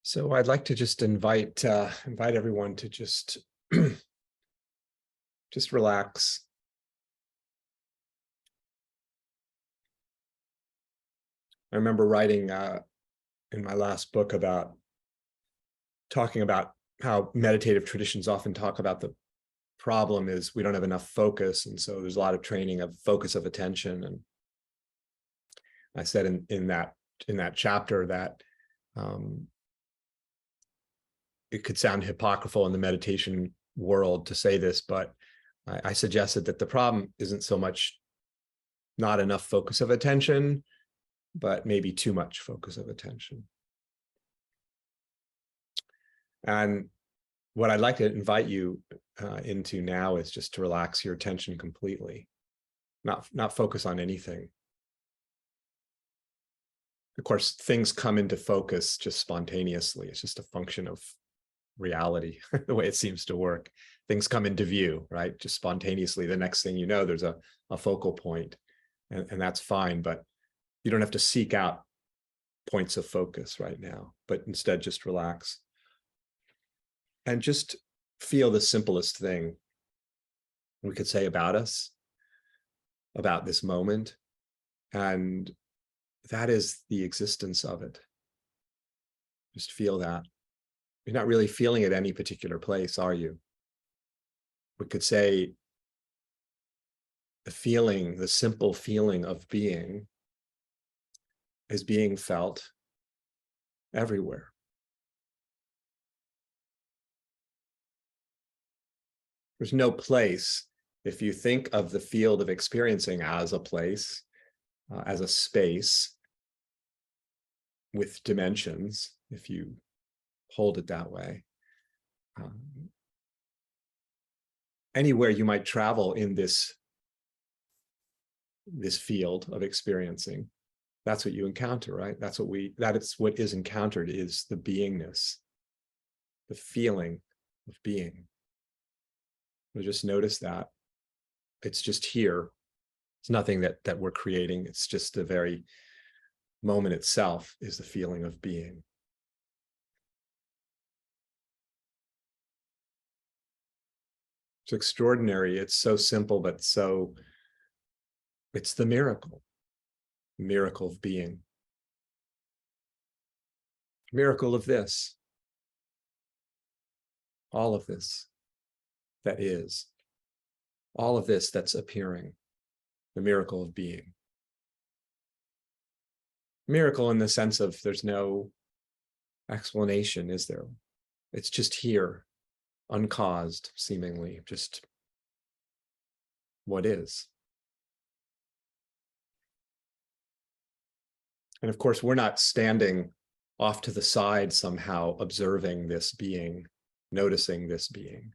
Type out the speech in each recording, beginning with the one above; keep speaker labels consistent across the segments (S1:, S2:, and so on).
S1: So I'd like to just invite everyone to just just relax. I remember writing in my last book about talking about how meditative traditions often talk about the problem is we don't have enough focus, and so there's a lot of training of focus of attention. And I said in that chapter that um, it could sound hypocritical in the meditation world to say this, but I suggested that the problem isn't so much not enough focus of attention, but maybe too much focus of attention. And what I'd like to invite you into now is just to relax your attention completely, not focus on anything. Of course, things come into focus just spontaneously. It's just a function of reality, the way it seems to work. Things come into view, right? Just spontaneously. The next thing you know, there's a focal point, and that's fine, but you don't have to seek out points of focus right now, but instead just relax. And just feel the simplest thing we could say about us, about this moment, and that is the existence of it. Just feel that. You're not really feeling it any particular place, are you? We could say the feeling, the simple feeling of being is being felt everywhere. There's no place. If you think of the field of experiencing as a place, as a space with dimensions, if you hold it that way, anywhere you might travel in this field of experiencing, that's what you encounter, right? That is what is encountered, is the beingness, the feeling of being. We'll just notice that it's just here. It's nothing that we're creating. It's just the very moment itself is the feeling of being. It's extraordinary. It's so simple, but it's the miracle of being. Miracle of this. All of this that is. All of this that's appearing. The miracle of being. Miracle in the sense of there's no explanation, is there? It's just here, uncaused, seemingly, just what is. And of course, we're not standing off to the side somehow observing this being, noticing this being.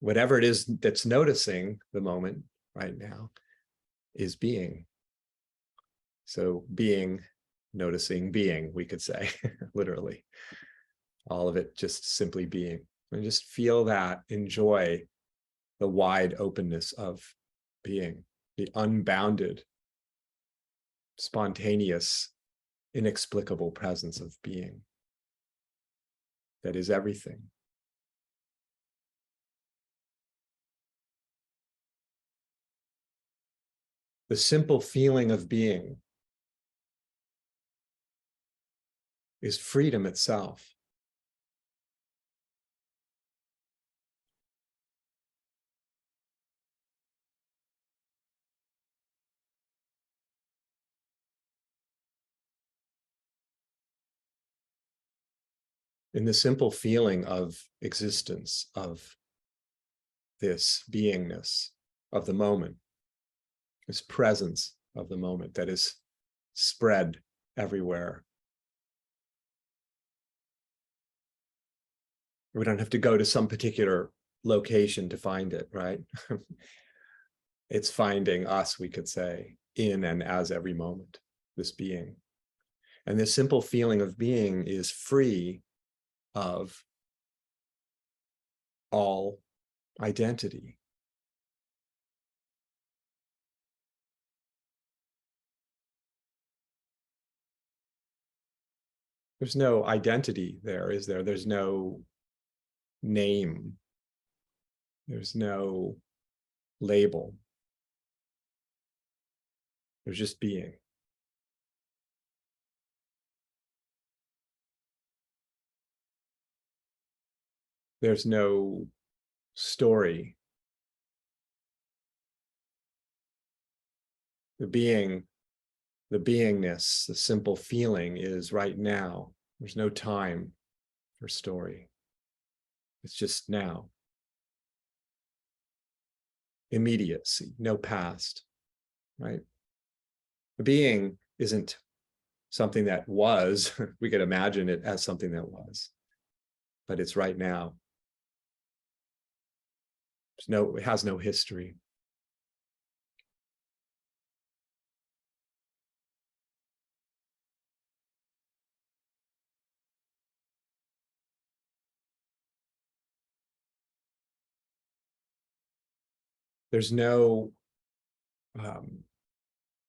S1: Whatever it is that's noticing the moment right now is being. So being, noticing being, we could say, literally. All of it just simply being. And just feel that, enjoy the wide openness of being, the unbounded, spontaneous, inexplicable presence of being that is everything. The simple feeling of being is freedom itself. In the simple feeling of existence, of this beingness, of the moment, this presence of the moment that is spread everywhere. We don't have to go to some particular location to find it, right? It's finding us, we could say, in and as every moment, this being. And this simple feeling of being is free of all identity. There's no identity there, is there? There's no name. There's no label. There's just being. There's no story. The beingness, the simple feeling is right now. There's no time for story. It's just now. Immediacy, no past, right? The being isn't something that was. We could imagine it as something that was, but it's right now. It has no history. There's no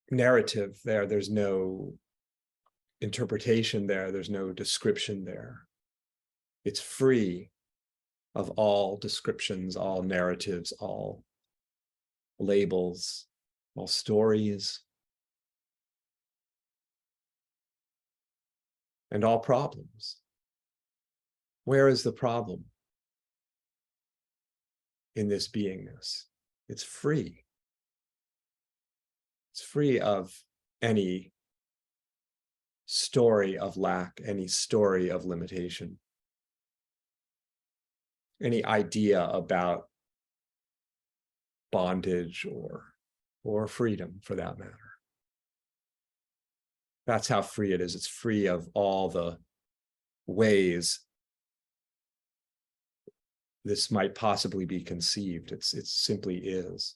S1: narrative there. There's no interpretation there. There's no description there. It's free of all descriptions, all narratives, all labels, all stories, and all problems. Where is the problem in this beingness? It's free. It's free of any story of lack, any story of limitation, any idea about bondage or freedom, for that matter. That's how free it is. It's free of all the ways this might possibly be conceived. It simply is.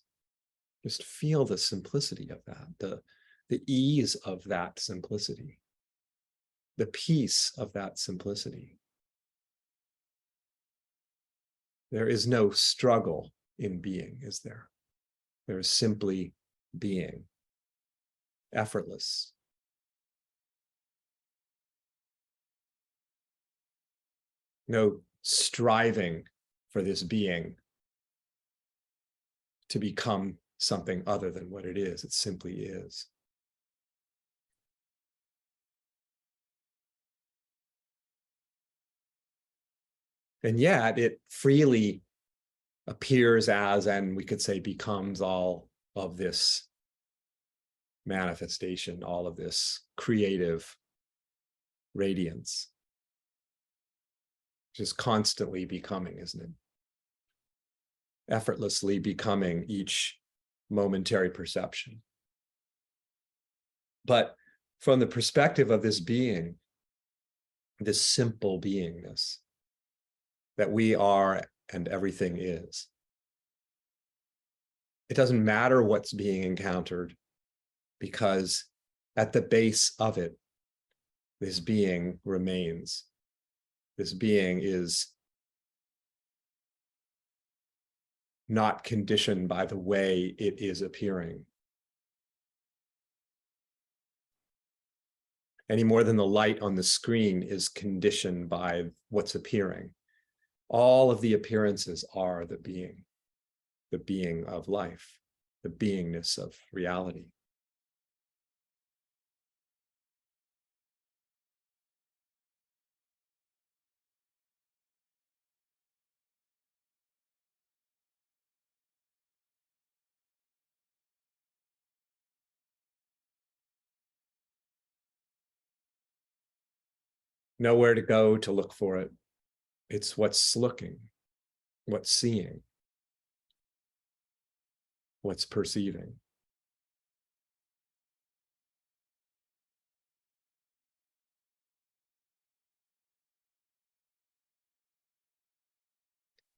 S1: Just feel the simplicity of that, the ease of that simplicity, the peace of that simplicity. There is no struggle in being, is there? There is simply being, effortless. No striving for this being to become something other than what it is. It simply is. And yet it freely appears as, and we could say becomes, all of this manifestation, all of this creative radiance. Just constantly becoming, isn't it? Effortlessly becoming each momentary perception. But from the perspective of this being, this simple beingness that we are and everything is, it doesn't matter what's being encountered, because at the base of it, this being remains. This being is not conditioned by the way it is appearing, any more than the light on the screen is conditioned by what's appearing. All of the appearances are the being of life, the beingness of reality. Nowhere to go to look for it. It's what's looking, what's seeing, what's perceiving.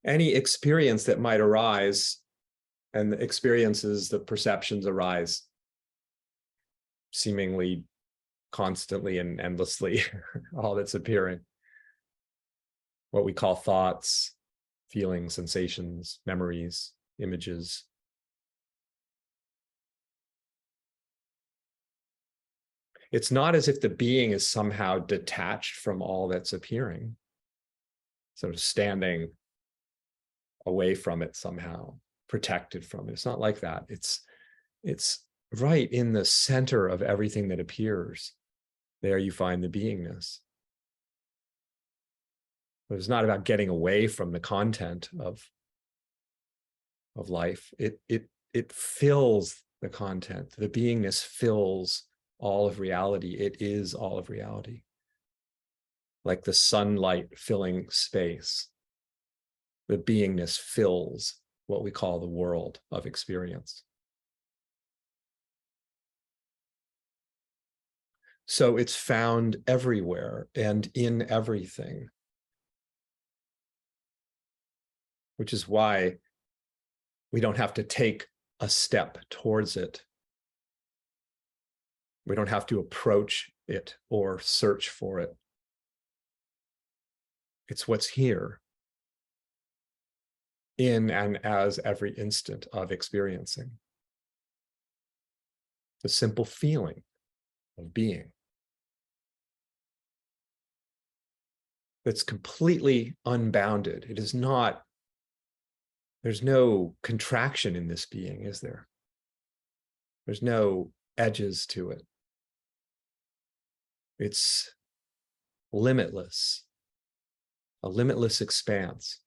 S1: Any experience that might arise, and the experiences, the perceptions arise seemingly constantly and endlessly, all that's appearing. What we call thoughts, feelings, sensations, memories, images. It's not as if the being is somehow detached from all that's appearing, sort of standing away from it somehow, protected from it. It's not like that. It's right in the center of everything that appears. There you find the beingness. But it's not about getting away from the content of life. It fills the content. The beingness fills all of reality. It is all of reality. Like the sunlight filling space, the beingness fills what we call the world of experience. So it's found everywhere and in everything, which is why we don't have to take a step towards it. We don't have to approach it or search for it. It's what's here in and as every instant of experiencing. The simple feeling of being. That's completely unbounded. It is not, there's no contraction in this being, is there? There's no edges to it. It's limitless, a limitless expanse.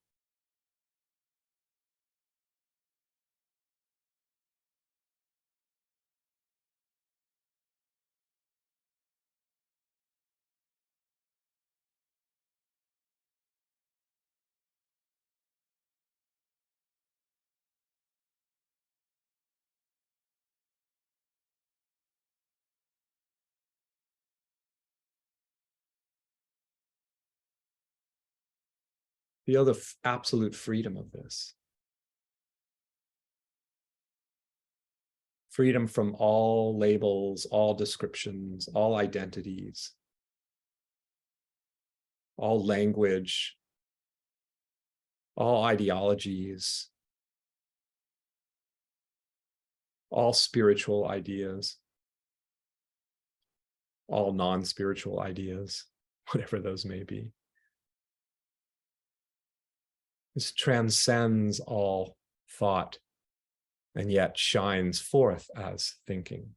S1: Feel the absolute freedom of this. Freedom from all labels, all descriptions, all identities, all language, all ideologies, all spiritual ideas, all non-spiritual ideas, whatever those may be. This transcends all thought and yet shines forth as thinking.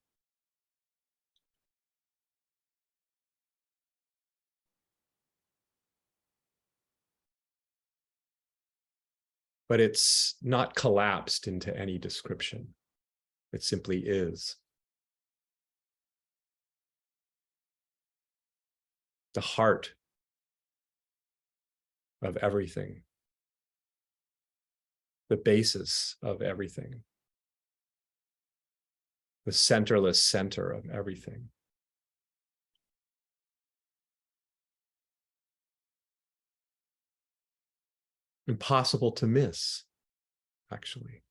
S1: But it's not collapsed into any description. It simply is. The heart of everything. The basis of everything. The centerless center of everything. Impossible to miss, actually.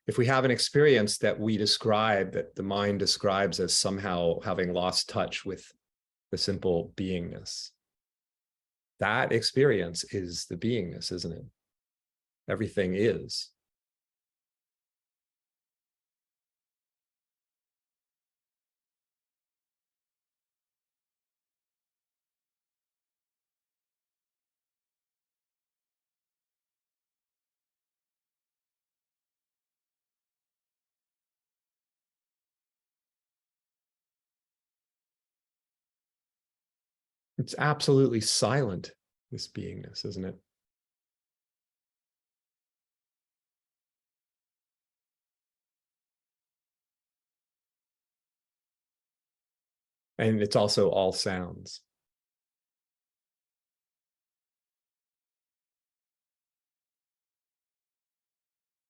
S1: If we have an experience that we describe, that the mind describes as somehow having lost touch with the simple beingness, that experience is the beingness, isn't it? Everything is. It's absolutely silent, this beingness, isn't it? And it's also all sounds.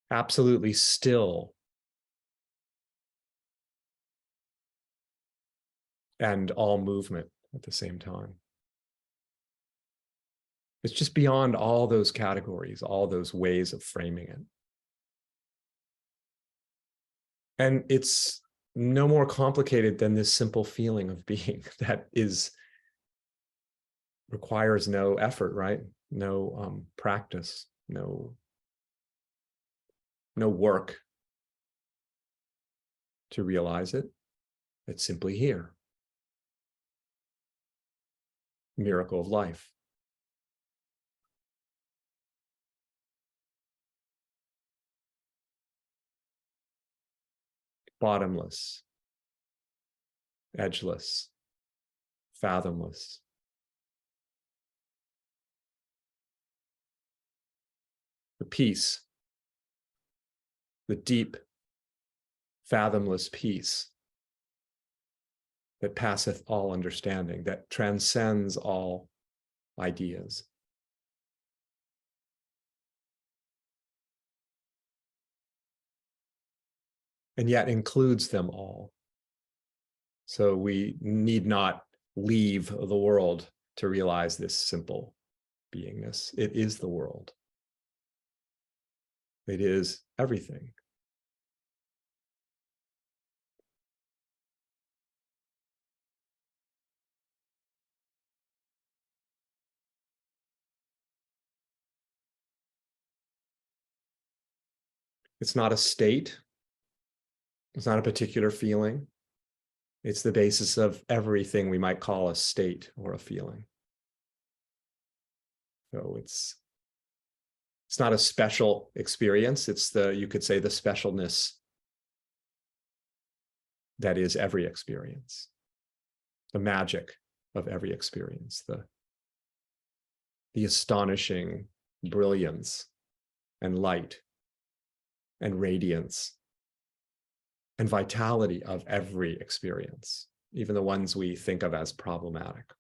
S1: Absolutely still. And all movement at the same time. It's just beyond all those categories, all those ways of framing it. And it's no more complicated than this simple feeling of being that requires no effort, right? No practice, no work. to realize it. It's simply here. Miracle of life. Bottomless, edgeless, fathomless. The peace, the deep, fathomless peace that passeth all understanding, that transcends all ideas. And yet includes them all. So we need not leave the world to realize this simple beingness. It is the world. It is everything. It's not a state. It's not a particular feeling. It's the basis of everything we might call a state or a feeling. So it's not a special experience. It's you could say, the specialness that is every experience, the magic of every experience, the astonishing brilliance and light and radiance and vitality of every experience, even the ones we think of as problematic.